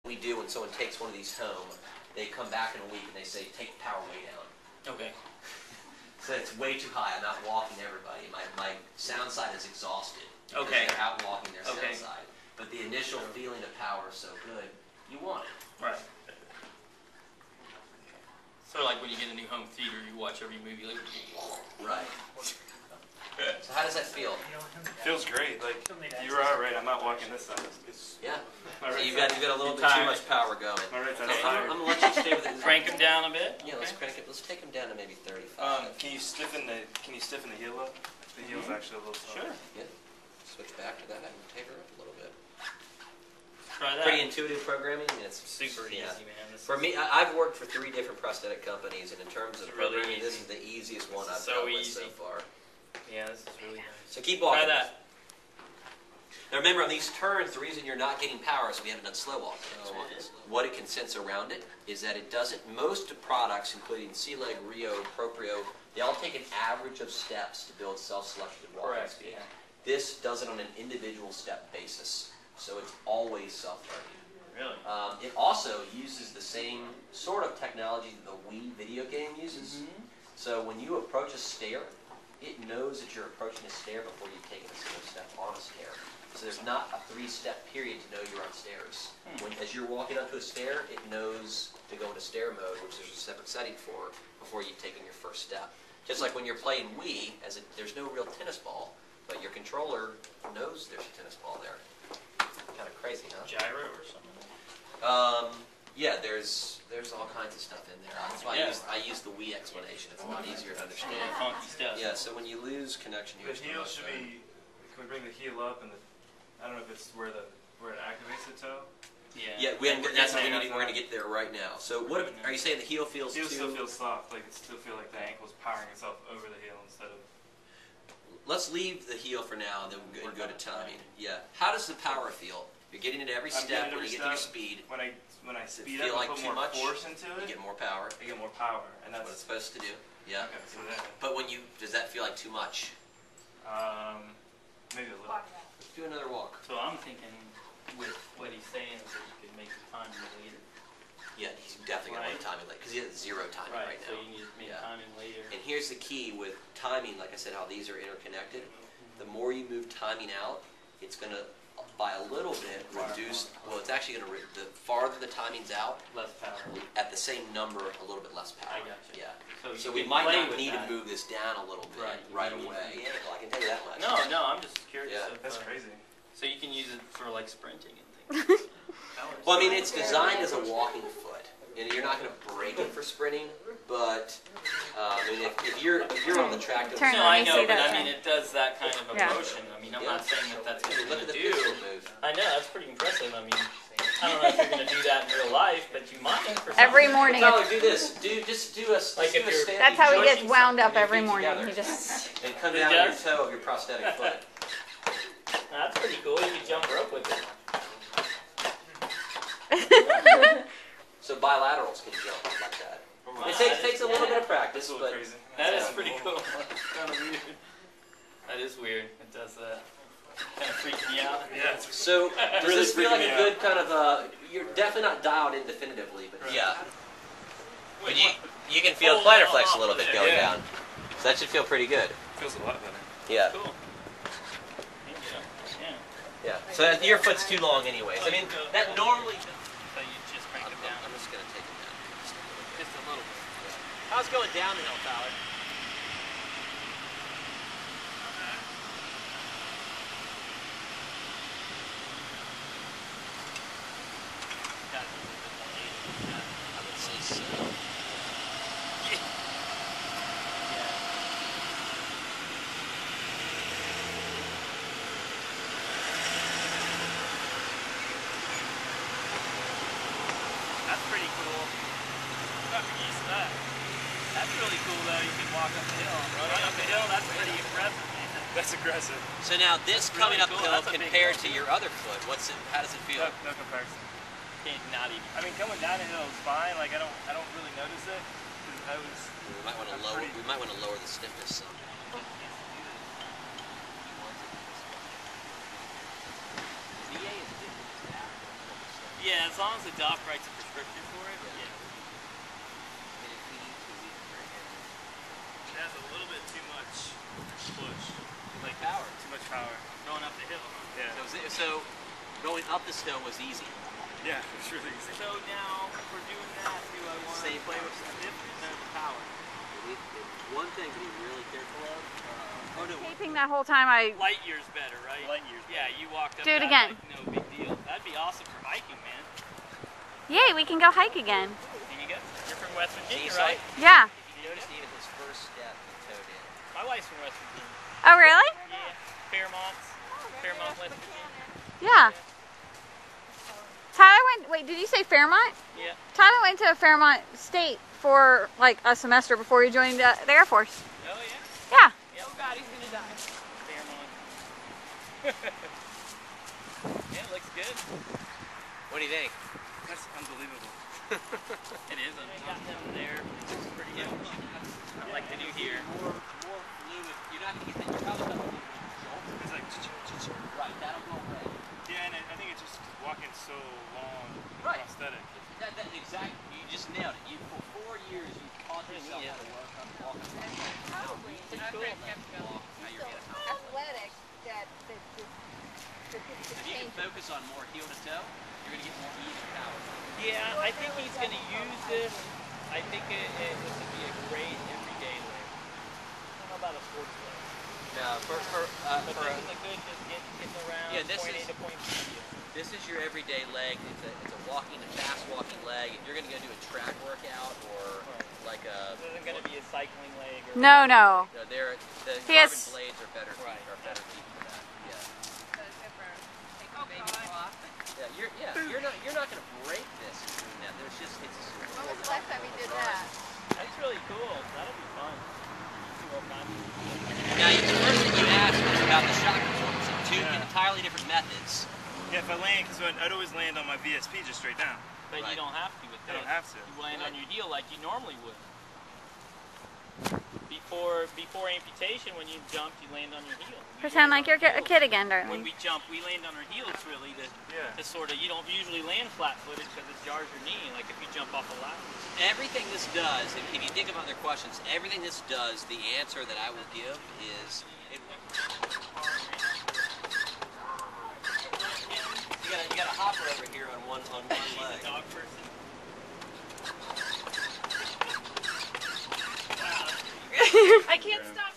we do when someone takes one of these home, they come back in a week and they say, take the power way down. Okay. So it's way too high. I'm out walking everybody. My sound side is exhausted. Because Okay. they're out walking their sound Okay. side. But the initial feeling of power is so good, you want it. Right. Sort of like when you get a new home theater, you watch every movie like. Right. So how does that feel? Feels great. Like you are right. I'm not walking this side. Yeah. My So right you've got a little bit too much power going. My right side's Okay, tired. I'm gonna let you stay with it. Crank them down a bit. Yeah, let's crank it. Let's take them down to maybe 35. Can you stiffen the heel up? The heel's actually a little soft. Sure. Yeah. Switch back to that. I can take her up a little bit. Try that. Pretty intuitive programming. I mean, it's Super easy, man. For me, I've worked for 3 different prosthetic companies, and in terms of It's really programming, this easy. is the easiest one I've So dealt with easy. so far. Yeah, this is really nice. So keep walking. Try that. Now remember, on these turns, the reason you're not getting power is we haven't done slow walking. What it can sense around it is that it doesn't, most products, including Sea-Leg, Rio, Proprio, they all take an average of steps to build self-selected walking Correct. speed. Yeah. This does it on an individual step basis, so it's always self-learning. Really? It also uses the same sort of technology that the Wii video game uses. Mm-hmm. So when you approach a stair, it knows that you're approaching a stair before you've taken a single step on a stair. So there's not a 3-step period to know you're on stairs. As you're walking up to a stair, it knows to go into stair mode, which there's a separate setting for before you've taken your first step. Just like when you're playing Wii, there's no real tennis ball, but your controller knows there's a tennis ball there. Kind of crazy, huh? Gyro or something? Yeah, there's all kinds of stuff in there. That's why I use the Wii explanation. It's a lot easier to understand. Funky stuff. Yeah, so when you lose connection, The heel should be. Can we bring the heel up and I don't know if it's where it activates the toe. Yeah, that's what we're going to get there right now. So what are you saying? The heel feels The heel still feels soft. Like it still feels like the ankle's powering itself over the heel instead of. Let's leave the heel for now and then we'll go to timing. Yeah. How does the power feel? You're getting it every step when you get to your speed. When I speed feel up like and put too more much? force into it, You get more power. I get more power, and That's what it's supposed to do. Yeah. Okay, so then, But does that feel like too much? maybe a little. Let's do another walk. So I'm thinking with what he's saying is that you could make the time later. Yeah, he's definitely going to want timing late because he has 0 timing right So now. you need to make timing later. And here's the key with timing, like I said, how these are interconnected. The more you move timing out, it's going to, by a little bit, reduce, well, it's actually going to, the farther the timing's out, Less power. at the same number, a little bit less power. I gotcha. Yeah. So So you we can might play not with need that. to move this down a little bit Right. away. Yeah, well, I can tell you that much. No, I'm just curious. Yeah. If, That's crazy. So you can use it for like sprinting and things. Well, I mean, it's designed as a walking foot, and you're not going to break it for sprinting. But I mean, if you're on the track, Turn. No, Let I me know, see but that I mean, turn. it does that kind of Yeah. emotion. I mean, I'm not saying that that's what you're look going at to the do. pistol move. I know, that's pretty impressive. I mean, I don't know if you're going to do that in real life, but you might for Every something. morning. Tyler, do this. Just do a Like if you're- standing That's how he joint gets wound up and your every feet morning. together. He just. And come He down on your does? toe of your prosthetic foot. That's pretty cool. You can jump rope with it. So bilaterals can jump like that. It takes a little bit of practice, That's a little but crazy. That is pretty cool. Kind of weird. That is weird. It does that. Kind of freaks me out. Yeah, it's so does really this feel like freaking a me good kind of you're definitely not dialed in definitively, but yeah. But you can feel plantar flex a little bit going Yeah. down. So that should feel pretty good. feels a lot better. Yeah. Cool. Yeah. Yeah. So your foot's too long anyways. I mean, that normally. So you just crank it down. I'm just gonna take it down. Just a little bit. How's it going down the hill, Tyler? I would say so. That's pretty cool. Got me used to that. That's really cool though. You can walk up the hill. Running up the hill, that's pretty impressive, man. That's aggressive. So now this coming really up cool. hill That's a big compared to your other foot, how does it feel? No comparison. Can't not even. I mean, coming down the hill is fine. Like I don't really notice it because I was. We might want to lower. We might want to lower the stiffness some. VA is different. Yeah, as long as the doc writes a prescription for it. Yeah. It has a little bit too much push. Like power. Too much power. Going up the hill. Yeah. So going up the snow was easy. Yeah, it's really easy. So now, for doing that, do I want to play with the stiff or the power? One thing to be really careful of. Taping that whole time Light years better, right? Light years Yeah, you walked up Do it that, again. like, no big deal. That'd be awesome for hiking, man. Yay, we can go hike again. There you go. You're from West Virginia, Seaside. right? Yeah. You noticed even his first step he towed in. My wife's from West Virginia. Oh, really? Yeah. Fairmont, West Virginia. Yeah. Tyler wait, did you say Fairmont? Yeah. Tyler went to Fairmont State for like a semester before he joined the Air Force. Oh, yeah? Yeah. Oh, God, he's going to die. Fairmont. Yeah, it looks good. What do you think? That's unbelievable. It is. I got down there. It's pretty good. I like the new here. More fluid. You're not going to get that. You're probably not going to get It's like, right. That'll go away. yeah, and I think it's just walking so long, Right. prosthetic. That exact. You just nailed it. You for 4 years you taught yourself how to walk. Now you're getting it. Athletic. If you can focus on more heel to toe, you're going to get more even power. Yeah, I think he's going to use this. I think it would be a great everyday leg. I don't know about a sports leg. No, But this is a good just getting around Yeah, this point A is- to point B. this is your everyday leg. It's a fast walking leg. If you're going to go do a track workout or like a This isn't going to be a cycling leg. Or No. the He carbon has- blades are better Right. feet for that. Yeah, you're not going to break this in doing that. There's just When was the last time he did that? That's really cool. That'll be fun. You can work on it. Now, the first thing you asked was about the shock absorber. So two entirely different methods. Yeah, if I land, because I'd always land on my VSP just straight down. But Right. you don't have to with I this. don't have to. You land on your heel like you normally would. Before amputation, when you jump, you land on your heel. Pretend like you're a kid again, When darling. we jump, we land on our heels really Yeah. to sort of, you don't usually land flat-footed because it jars your knee, like if you jump off a ladder. Everything this does, if you think of other questions, everything this does, the answer that I will give is you got a hopper over here on one leg. Dog person. I can't stop.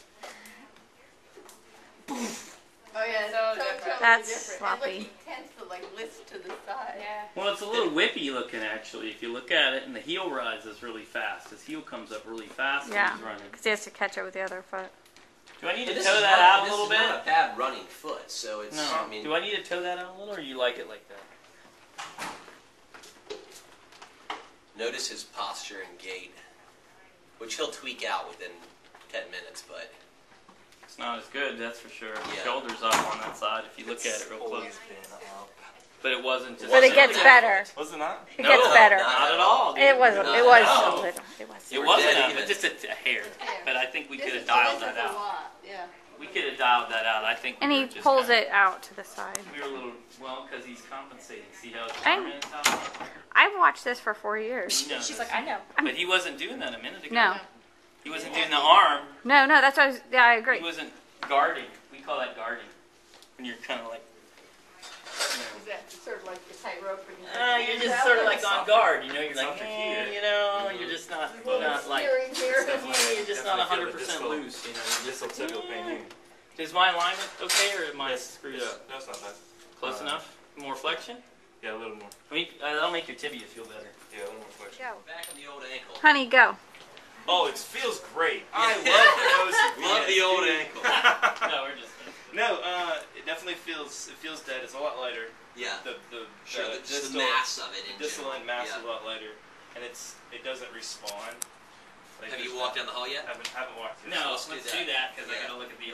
Oh yeah, So totally different. That's different. sloppy. And look, he tends to like list to the side. Yeah. Well, it's a little whippy looking actually. If you look at it, and the heel rises really fast. His heel comes up really fast when Yeah, he's running. because he has to catch it with the other foot. Do I need to This toe is that not- out a this little is bit? not a bad running foot, so it's. No. I mean, Do I need to toe that out a little, or you like it like that? notice his posture and gait, which he'll tweak out within 10 minutes, but. It's not as good, that's for sure. Yeah. Shoulders up on that side if you look at it real close. But it wasn't just. But it gets better. Was it not? It No, gets better. Not at all. dude. It was. No. It was No. a little. It was. It We're wasn't dead up, even. but just a hair. But I think we This could is- have dialed this that is a out. lot, yeah. We could have dialed that out. I think. And we he were just pulls kinda- it out to the side. We were a little because he's compensating. See how his I- arm is out? I've watched this for 4 years. He knows She's this. like, I know. But he wasn't doing that a minute ago. No, He wasn't doing the arm. no, that's what I was. Yeah, I He agree. wasn't guarding. We call that guarding. When you're kind of like. Is that sort of like the tightrope? You're just sort of like on guard, you know. You're like, Something here. you know, you're just not like. Steering here. You're just not Definitely feel the 100% distal- loose, you know. You're just Distal pain here. Is my alignment okay, or am I Yes, screwed yes, up? that's not bad. Close enough? More flexion? Yeah, a little more. I mean, that'll make your tibia feel better. Yeah, a little more flexion. Go, Back on the old ankle. honey, go. Oh, it feels great. I love Love the old ankle. No, we're just. No, it definitely feels dead. It's a lot lighter. Yeah. The Sure, the just the distal mass of it in distal general. end mass Yeah. is a lot lighter, and it doesn't respawn. Like Have you there's walked not- down the hall yet? Haven't walked. Yet. No, let's let's do do that. that because I Yeah. gotta look at the